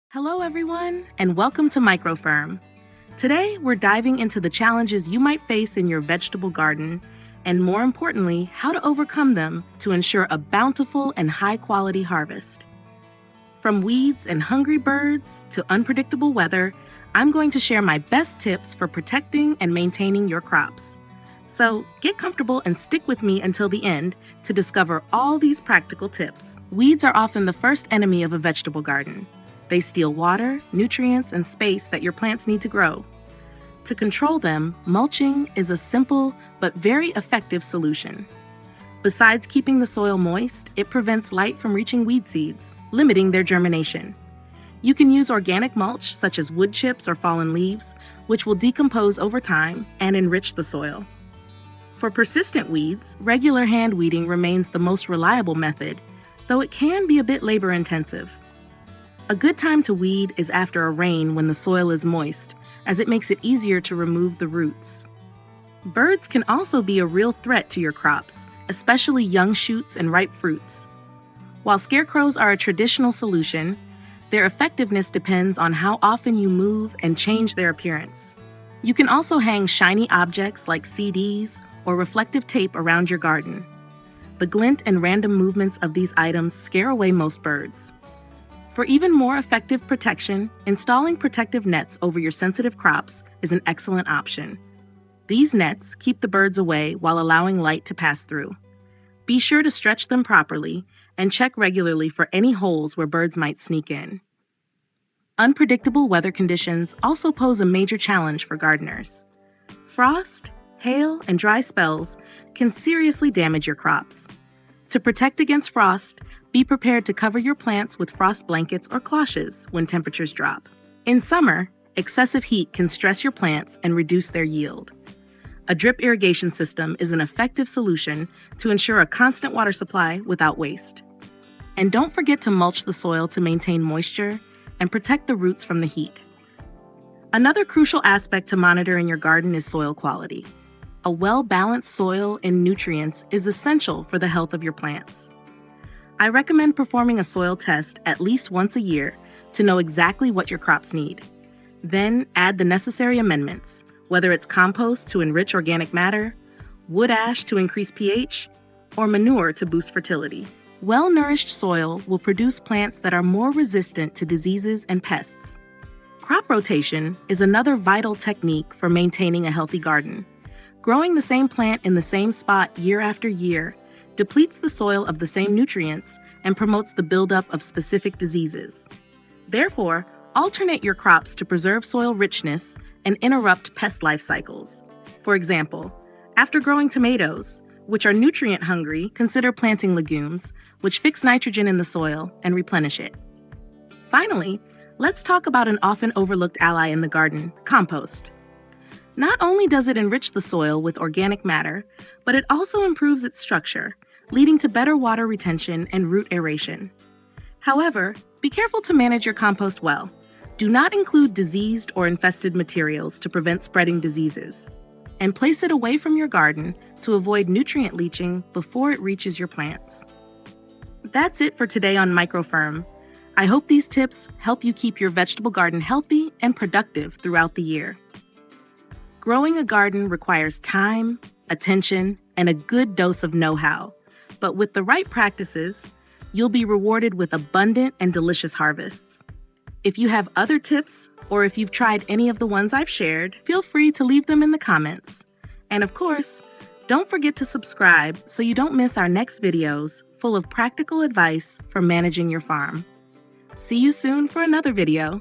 Hello, everyone, and welcome to MicroFirm. Today, we're diving into the challenges you might face in your vegetable garden, and more importantly, how to overcome them to ensure a bountiful and high-quality harvest. From weeds and hungry birds to unpredictable weather, I'm going to share my best tips for protecting and maintaining your crops. So, get comfortable and stick with me until the end to discover all these practical tips. Weeds are often the first enemy of a vegetable garden. They steal water, nutrients, and space that your plants need to grow. To control them, mulching is a simple but very effective solution. Besides keeping the soil moist, it prevents light from reaching weed seeds, limiting their germination. You can use organic mulch such as wood chips or fallen leaves, which will decompose over time and enrich the soil. For persistent weeds, regular hand weeding remains the most reliable method, though it can be a bit labor-intensive. A good time to weed is after a rain when the soil is moist, as it makes it easier to remove the roots. Birds can also be a real threat to your crops, especially young shoots and ripe fruits. While scarecrows are a traditional solution, their effectiveness depends on how often you move and change their appearance. You can also hang shiny objects like CDs or reflective tape around your garden. The glint and random movements of these items scare away most birds. For even more effective protection, installing protective nets over your sensitive crops is an excellent option. These nets keep the birds away while allowing light to pass through. Be sure to stretch them properly and check regularly for any holes where birds might sneak in. Unpredictable weather conditions also pose a major challenge for gardeners. Frost, hail, and dry spells can seriously damage your crops. To protect against frost, be prepared to cover your plants with frost blankets or cloches when temperatures drop. In summer, excessive heat can stress your plants and reduce their yield. A drip irrigation system is an effective solution to ensure a constant water supply without waste. And don't forget to mulch the soil to maintain moisture and protect the roots from the heat. Another crucial aspect to monitor in your garden is soil quality. A well-balanced soil in nutrients is essential for the health of your plants. I recommend performing a soil test at least once a year to know exactly what your crops need. Then add the necessary amendments, whether it's compost to enrich organic matter, wood ash to increase pH, or manure to boost fertility. Well-nourished soil will produce plants that are more resistant to diseases and pests. Crop rotation is another vital technique for maintaining a healthy garden. Growing the same plant in the same spot year after year depletes the soil of the same nutrients and promotes the buildup of specific diseases. Therefore, alternate your crops to preserve soil richness and interrupt pest life cycles. For example, after growing tomatoes, which are nutrient hungry, consider planting legumes, which fix nitrogen in the soil and replenish it. Finally, let's talk about an often overlooked ally in the garden, compost. Not only does it enrich the soil with organic matter, but it also improves its structure, leading to better water retention and root aeration. However, be careful to manage your compost well. Do not include diseased or infested materials to prevent spreading diseases. And place it away from your garden to avoid nutrient leaching before it reaches your plants. That's it for today on MicroFirm. I hope these tips help you keep your vegetable garden healthy and productive throughout the year. Growing a garden requires time, attention, and a good dose of know-how. But with the right practices, you'll be rewarded with abundant and delicious harvests. If you have other tips, or if you've tried any of the ones I've shared, feel free to leave them in the comments. And of course, don't forget to subscribe so you don't miss our next videos full of practical advice for managing your farm. See you soon for another video.